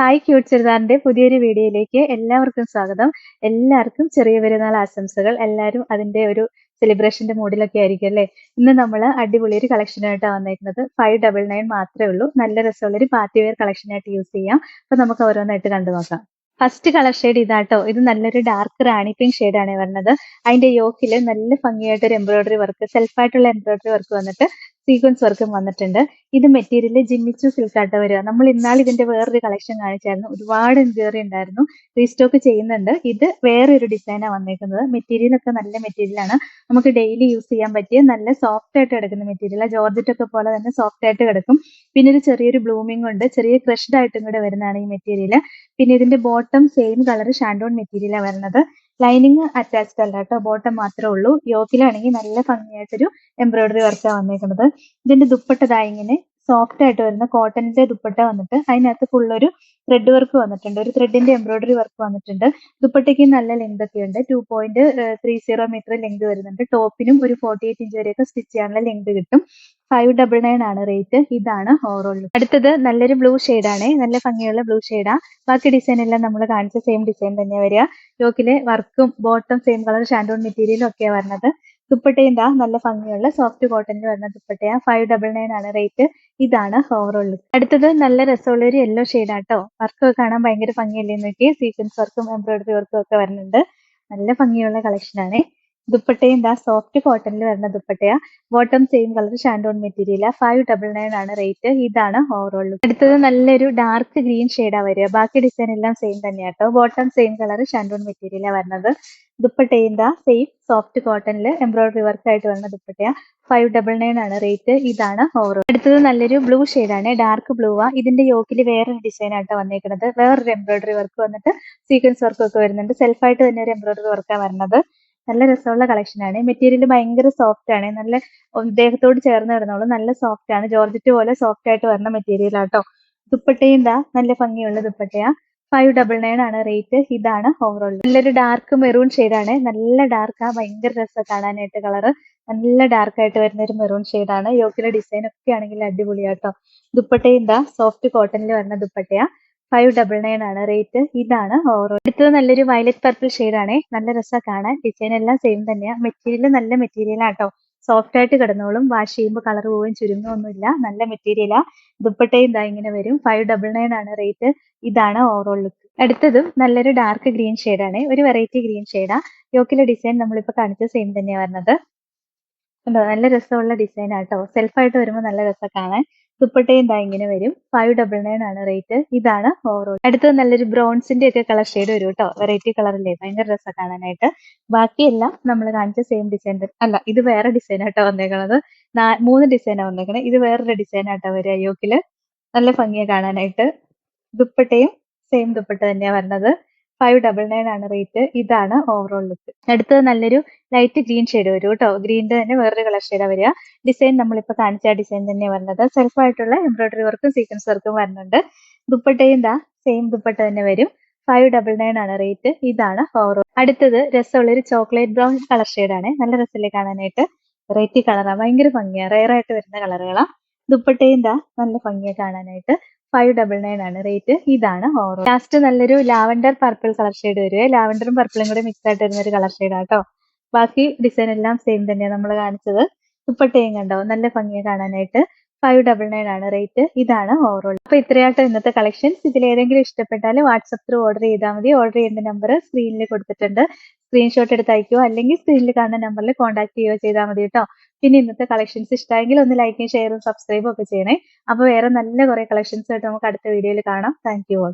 Hi cute ചെറുതാറിന്റെ പുതിയൊരു വീഡിയോയിലേക്ക് എല്ലാവർക്കും സ്വാഗതം. എല്ലാവർക്കും ചെറിയ പെരുന്നാൾ ആശംസകൾ. എല്ലാവരും അതിന്റെ ഒരു സെലിബ്രേഷന്റെ മൂഡിലൊക്കെ ആയിരിക്കും അല്ലേ? ഇന്ന് നമ്മൾ അടിപൊളി ഒരു കളക്ഷനായിട്ടാണ് വന്നേക്കുന്നത്. 599 മാത്രമേ ഉള്ളൂ. നല്ല രസമുള്ളൊരു പാർട്ടി വെയർ കളക്ഷനായിട്ട് യൂസ് ചെയ്യാം. അപ്പൊ നമുക്ക് ഓരോന്നായിട്ട് കണ്ടു നോക്കാം. ഫസ്റ്റ് കളർ ഷെയ്ഡ് ഇതാട്ടോ. ഇത് നല്ലൊരു ഡാർക്ക് റാണി പിങ്ക് ഷെയ്ഡാണ് വരുന്നത്. അതിന്റെ യോക്കിൽ നല്ല ഭംഗിയായിട്ട് ഒരു എംബ്രോയിഡറി വർക്ക്, സെൽഫായിട്ടുള്ള എംബ്രോയിഡറി വർക്ക് വന്നിട്ട് സീക്വൻസ് വർക്കും വന്നിട്ടുണ്ട്. ഇത് മെറ്റീരിയൽ ജിമ്മിച്ചു സിൽക്കാട്ടോ വരിക. നമ്മൾ ഇന്നാൾ ഇതിന്റെ വേറൊരു കളക്ഷൻ കാണിച്ചായിരുന്നു. ഒരുപാട് എൻക്വയറി ഉണ്ടായിരുന്നു. റീസ്റ്റോക്ക് ചെയ്യുന്നുണ്ട്. ഇത് വേറൊരു ഡിസൈനാണ് വന്നേക്കുന്നത്. മെറ്റീരിയൽ ഒക്കെ നല്ല മെറ്റീരിയലാണ്. നമുക്ക് ഡെയിലി യൂസ് ചെയ്യാൻ പറ്റിയ നല്ല സോഫ്റ്റ് ആയിട്ട് കിടക്കുന്ന മെറ്റീരിയൽ. ജോർജറ്റ് ഒക്കെ പോലെ തന്നെ സോഫ്റ്റ് ആയിട്ട് കിടക്കും. പിന്നെ ഒരു ചെറിയൊരു ബ്ലൂമിംഗ് ഉണ്ട്. ചെറിയ ക്രഷ്ഡ് ആയിട്ടും കൂടെ വരുന്നതാണ് ഈ മെറ്റീരിയൽ. പിന്നെ ഇതിന്റെ ബോട്ടം സെയിം കളർ ഷാൻഡോൺ മെറ്റീരിയലാണ് വരുന്നത്. ലൈനിങ് അറ്റാച്ച്ഡ് അല്ല കേട്ടോ, ബോട്ടം മാത്രമേ ഉള്ളൂ. യോക്കിലാണെങ്കിൽ നല്ല ഭംഗിയായിട്ടൊരു എംബ്രോയിഡറി വർക്കാണ് വന്നേക്കുന്നത്. ഇതിന്റെ ദുപ്പട്ട ഇങ്ങനെ സോഫ്റ്റ് ആയിട്ട് വരുന്ന കോട്ടണിന്റെ ദുപ്പട്ട വന്നിട്ട് അതിനകത്ത് ഫുള്ളൊരു ത്രെഡ് വർക്ക് വന്നിട്ടുണ്ട്. ഒരു ത്രെഡിന്റെ എംബ്രോയിഡറി വർക്ക് വന്നിട്ടുണ്ട്. ദുപ്പട്ടയ്ക്ക് നല്ല ലെങ്ത് ഒക്കെ ഉണ്ട്. 2.30 മീറ്റർ ലെങ്ത് വരുന്നുണ്ട്. ടോപ്പിനും ഒരു 48 ഇഞ്ച് വരെയൊക്കെ സ്റ്റിച്ച് ചെയ്യാനുള്ള ലെങ്ത് കിട്ടും. 599 ആണ് റേറ്റ്. ഇതാണ് ഓവറോൾ. അടുത്തത് നല്ലൊരു ബ്ലൂ ആണ്. നല്ല ഭംഗിയുള്ള ബ്ലൂ ഷെയ്ഡാ. ബാക്കി ഡിസൈൻ എല്ലാം നമ്മൾ കാണിച്ച സെയിം ഡിസൈൻ തന്നെയാണ് വരിക. യോക്കിലെ വർക്കും ബോട്ടം സെയിം കളർ ഷാൻഡോൺ മെറ്റീരിയലും ഒക്കെയാണ് വരുന്നത്. ദുപ്പട്ടയും നല്ല ഭംഗിയുള്ള സോഫ്റ്റ് കോട്ടണിൽ വരുന്ന ദുപ്പട്ടയാ. 599 ആണ് റേറ്റ്. ഇതാണ് ഓവറോൾ ലുക്ക്. അടുത്തത് നല്ല രസമുള്ള ഒരു യെല്ലോ ഷെയ്ഡാട്ടോ. വർക്കൊക്കെ കാണാൻ ഭയങ്കര ഭംഗിയല്ലേ നോക്കി. സീക്വൻസ് വർക്കും എംബ്രോയിഡറി വർക്കും ഒക്കെ വരുന്നുണ്ട്. നല്ല ഭംഗിയുള്ള കളക്ഷനാണ്. ദുപ്പട്ടയും സോഫ്റ്റ് കോട്ടണിൽ വരുന്ന ദുപ്പട്ടയാ. ബോട്ടം സെയിം കളർ ഷാൻഡോൺ മെറ്റീരിയൽ. 599 ആണ് റേറ്റ്. ഇതാണ് ഓവറോൾ ലുക്ക്. അടുത്തത് നല്ലൊരു ഡാർക്ക് ഗ്രീൻ ഷെയ്ഡാ വരിക. ബാക്കി ഡിസൈൻ എല്ലാം സെയിം തന്നെയാട്ടോ. ബോട്ടം സെയിം കളർ ഷാൻഡോൺ മെറ്റീരിയലാ വരുന്നത്. ദുപ്പട്ടയും സെയിം സോഫ്റ്റ് കോട്ടണിൽ എംബ്രോയിഡറി വർക്ക് ആയിട്ട് വരുന്ന ദുപ്പട്ടയാ. 599 ആണ് റേറ്റ്. ഇതാണ് ഓവറോൾ. അടുത്തത് നല്ലൊരു ബ്ലൂ ആണ്. ഡാർക്ക് ബ്ലൂ ആ. ഇതിന്റെ യോക്കിൽ വേറൊരു ഡിസൈൻ ആയിട്ടാണ് വന്നേക്കുന്നത്. വേറൊരു എംബ്രോയിഡറി വർക്ക് വന്നിട്ട് സീക്വൻസ് വർക്ക് ഒക്കെ വരുന്നുണ്ട്. സെൽഫായിട്ട് തന്നെ ഒരു എംബ്രോയിഡറി വർക്കാണ് വരുന്നത്. നല്ല രസമുള്ള കളക്ഷനാണ്. മെറ്റീരിയൽ ഭയങ്കര സോഫ്റ്റ് ആണ്. നല്ല ദേഹത്തോട് ചേർന്ന് കിടന്നോളൂ. നല്ല സോഫ്റ്റ് ആണ്. ജോർജറ്റ് പോലെ സോഫ്റ്റ് ആയിട്ട് വരുന്ന മെറ്റീരിയൽ ആട്ടോ. ദുപ്പട്ടയും നല്ല ഭംഗിയുള്ള ദുപ്പട്ടയാ. 599 ആണ് റേറ്റ്. ഇതാണ് ഓവറോൾ. നല്ലൊരു ഡാർക്ക് മെറൂൺ ആണ്. നല്ല ഡാർക്കാ. ഭയങ്കര രസം കാണാനായിട്ട് കളറ്. നല്ല ഡാർക്ക് ആയിട്ട് വരുന്ന ഒരു മെറൂൺ ആണ്. യോക്കിലെ ഡിസൈൻ ഒക്കെ ആണെങ്കിൽ അടിപൊളിയാട്ടോ. ദുപ്പട്ടയും സോഫ്റ്റ് കോട്ടണിൽ വരുന്ന ദുപ്പട്ടയാ. 599 ആണ് റേറ്റ്. ഇതാണ് ഓവറോൾ. അടുത്തത് നല്ലൊരു വയലറ്റ് പർപ്പിൾ ആണ്. നല്ല രസം കാണാൻ. ഡിസൈൻ എല്ലാം സെയിം തന്നെയാ. മെറ്റീരിയൽ നല്ല മെറ്റീരിയൽ ആട്ടോ. സോഫ്റ്റ് ആയിട്ട് കിടന്നോളും. വാഷ് ചെയ്യുമ്പോൾ കളർ പോവുകയും ചുരുങ്ങുമൊന്നുമില്ല. നല്ല മെറ്റീരിയലാ. ദുപ്പട്ടയും ഇങ്ങനെ വരും. 599 ആണ് റേറ്റ്. ഇതാണ് ഓവറോൾ ലുക്ക്. അടുത്തതും നല്ലൊരു ഡാർക്ക് ഗ്രീൻ ആണ്. ഒരു വെറൈറ്റി ഗ്രീൻ ഷെയ്ഡാ. യോക്കിലെ ഡിസൈൻ നമ്മളിപ്പോ കാണിച്ച സെയിം തന്നെയാണ് വരുന്നത്. ഉണ്ടോ? നല്ല രസമുള്ള ഡിസൈൻ ആട്ടോ. സെൽഫായിട്ട് വരുമ്പോൾ നല്ല രസം കാണാൻ. ദുപ്പട്ടയും ഇങ്ങനെ വരും. 599 ആണ് റേറ്റ്. ഇതാണ് ഓവറോൾ. അടുത്തത് നല്ലൊരു ബ്രോൺസിന്റെ ഒക്കെ കളർ ഷെയ്ഡ് വരും കേട്ടോ. വെറൈറ്റി കളറില്ലേ, ഭയങ്കര രസം കാണാനായിട്ട്. ബാക്കിയെല്ലാം നമ്മൾ കാണിച്ച സെയിം ഡിസൈൻ അല്ല, ഇത് വേറെ ഡിസൈൻ ആട്ടോ വന്നേക്കണത്. 3 ഡിസൈനാണ് വന്നേക്കണത്. ഇത് വേറൊരു ഡിസൈൻ ആട്ടോ വരിക. യോക്കില് നല്ല ഭംഗിയാ കാണാനായിട്ട്. ദുപ്പട്ടയും സെയിം ദുപ്പട്ട തന്നെയാ വരുന്നത്. 599 ആണ് റേറ്റ്. ഇതാണ് ഓവറോൾ ലുക്ക്. അടുത്തത് നല്ലൊരു ലൈറ്റ് ഗ്രീൻ ഷെയ്ഡ് വരും കേട്ടോ. ഗ്രീനിന്റെ തന്നെ വേറൊരു കളർ ഷെയ്ഡാ വരിക. ഡിസൈൻ നമ്മളിപ്പോ കാണിച്ച ഡിസൈൻ തന്നെയാണ് വരുന്നത്. സെൽഫായിട്ടുള്ള എംബ്രോയിഡറി വർക്കും സീക്വൻസ് വർക്കും വരുന്നുണ്ട്. ദുപ്പട്ടയും സെയിം ദുപ്പട്ട തന്നെ വരും. 599 ആണ് റേറ്റ്. ഇതാണ് ഓവറോൾ. അടുത്തത് രസമുള്ളൊരു ചോക്ലേറ്റ് ബ്രൗൺ കളർ ഷെയ്ഡാണ്. നല്ല രസമല്ലേ കാണാനായിട്ട്. വെറൈറ്റി കളറാണ്. ഭയങ്കര ഭംഗിയാ. റെയർ ആയിട്ട് വരുന്ന കളറുകളാ. ദുപ്പട്ടയും നല്ല ഭംഗിയാ കാണാനായിട്ട്. 599 ആണ് റേറ്റ്. ഇതാണ് ഓവറോൾ. ലാസ്റ്റ് നല്ലൊരു ലാവൻഡർ പർപ്പിൾ കളർ ഷെയ്ഡ് വരുവേ. ലാവൻഡറും പർപ്പിളും കൂടെ മിക്സ് ആയിട്ട് വരുന്ന ഒരു കളർ ഷെയ്ഡാ കേട്ടോ. ബാക്കി ഡിസൈൻ എല്ലാം സെയിം തന്നെയാണ് നമ്മൾ കാണിച്ചത്. ദുപ്പട്ടയും കണ്ടോ, നല്ല ഭംഗിയാ കാണാനായിട്ട്. 599 ആണ് റേറ്റ്. ഇതാണ് ഓവറോൾ. അപ്പൊ ഇത്രയാട്ടോ ഇന്നത്തെ കളക്ഷൻസ്. ഇതിൽ ഏതെങ്കിലും ഇഷ്ടപ്പെട്ടാൽ വാട്സപ്പ് ത്രൂ ഓർഡർ ചെയ്താൽ മതി. ഓർഡർ ചെയ്യേണ്ട നമ്പർ സ്ക്രീനിൽ കൊടുത്തിട്ടുണ്ട്. സ്ക്രീൻഷോട്ട് എടുത്ത് അയക്കുകയോ അല്ലെങ്കിൽ സ്ക്രീനിൽ കാണുന്ന നമ്പറിൽ കോൺടാക്ട് ചെയ്യുകയോ ചെയ്താൽ മതി കേട്ടോ. പിന്നെ ഇന്നത്തെ കളക്ഷൻസ് ഇഷ്ടമെങ്കിൽ ഒന്ന് ലൈക്കും ഷെയറും സബ്സ്ക്രൈബും ഒക്കെ ചെയ്യണേ. അപ്പൊ വേറെ നല്ല കുറെ കളക്ഷൻസ് ആയിട്ട് നമുക്ക് അടുത്ത വീഡിയോയിൽ കാണാം. Thank you all.